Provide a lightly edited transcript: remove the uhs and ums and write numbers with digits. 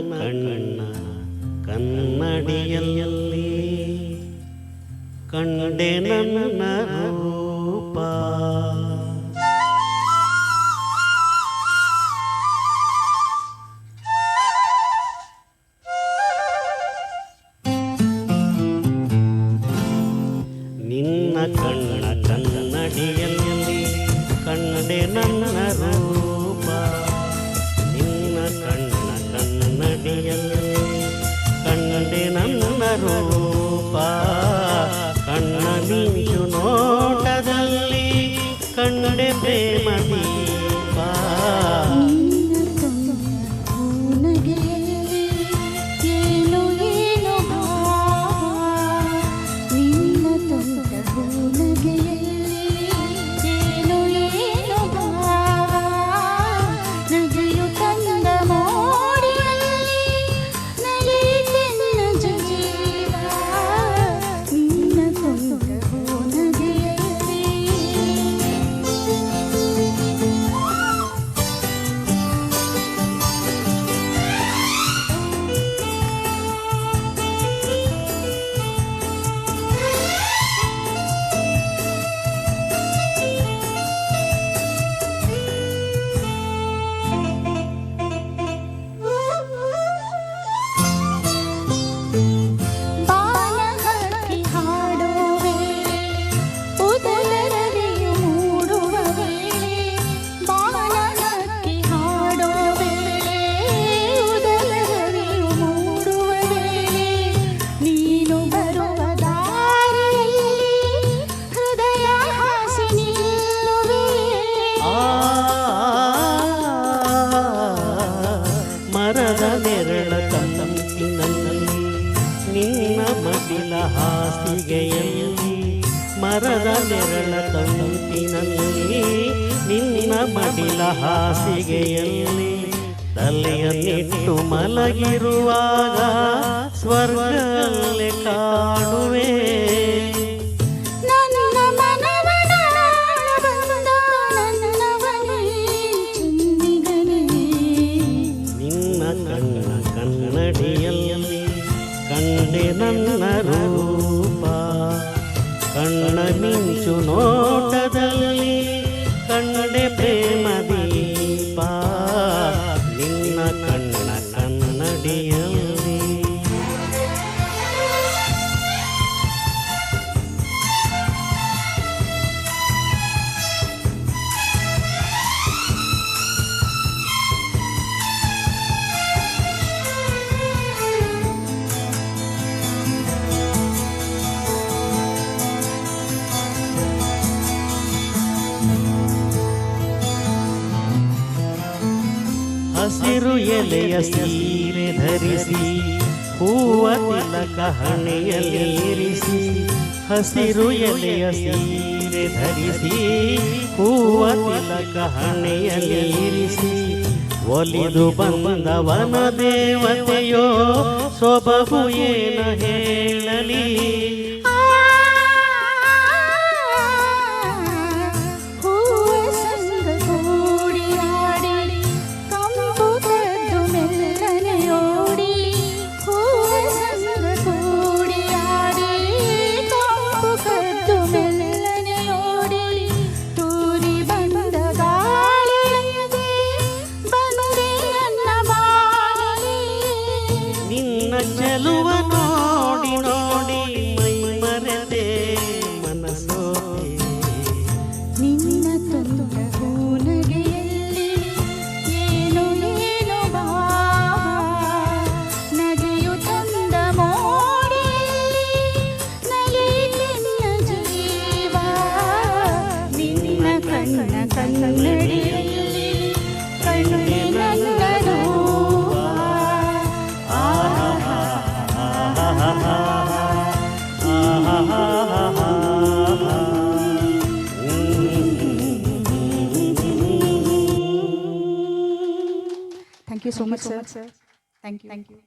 ಕಣ್ಣ ಕನ್ನಡಿಯಲ್ಲಿ ಕಂಡೆ ನನ್ನ ರೂಪ. ನಿನ್ನ ಕಣ್ಣ ಕನ್ನಡಿಯಲ್ಲಿ ಕಂಡೆ ನನ್ನ ರೂಪ. ನಿನ್ನ ಕಣ್ಣ ಕನ್ನಡಿಯಲ್ಲಿ ಕಂಡೆ ನನ್ನ ರೂಪ. ಕಣ್ಣ ಮಿಂಚು ನೋಟದಲ್ಲಿ ಕಂಡೆ ಪ್ರೇಮ ದೀಪ. ಮರದ ನೆರಳ ತಂಪಿನಲ್ಲಿ ನಿನ್ನ ಮಡಿಲ ಹಾಸಿಗೆಯಲ್ಲಿ. ಮರದ ನೆರಳ ತಂಪಿನಲ್ಲಿ ನಿನ್ನ ಮಡಿಲ ಹಾಸಿಗೆಯಲ್ಲಿ ತಲೆಯನ್ನಿಟ್ಟು ಮಲಗಿರುವಾಗ ಸ್ವರ್ಗಲ್ಲೇ ಕಾಣುವೆ. ಕಣ್ಣ ಕನ್ನಡಿಯಲ್ಲಿ ಕಂಡೆ ನನ್ನ ರೂಪ. ಕಣ್ಣ ಮಿಂಚು ನೋಟದಲ್ಲಿ ಕಂಡೆ ಪ್ರೇಮ ದೀಪ. ನಿನ್ನ ಕಣ್ಣ ಕನ್ನಡಿಯಲ್ಲಿ ಹಸಿರು ಎಲೆಯ ಸೀರೆ ಧರಿಸಿ ಹೂವ ತಿಲಕ ಹಣೆಯಲ್ಲಿ ಇರಿಸಿ. ಹಸಿರು ಎಲೆಯ ಸೀರೆ ಧರಿಸಿ ಹೂವ ತಿಲಕ ಹಣೆಯಲ್ಲಿ ಇರಿಸಿ. ಒಲಿದು ಬಂದವನ ದೇವತೆಯೋ ಸೊಬಗು ಏನ ಹೇಳಲಿ. ಚೆಲುವ ನೋಡಿ ನೋಡಿ ಮೈ ಮರೆತೆ ಮನಸೋತೆ. ನಿನ್ನ ತುಂಟ ನಗೆಯಲ್ಲಿ ಏನು ಏನು ನಗೆಯು ತಂದ ಮೋಡಿಯಲ್ಲಿ ನಲಿತಿನ್ನ ಜೀವ. ನಿನ್ನ ಕಣ್ಣ ಕನ್ನಡಿಯಲ್ಲಿ ಕಂಡೆ ನನ್ನ ರೂಪ. Thank you so much, sir. Thank you.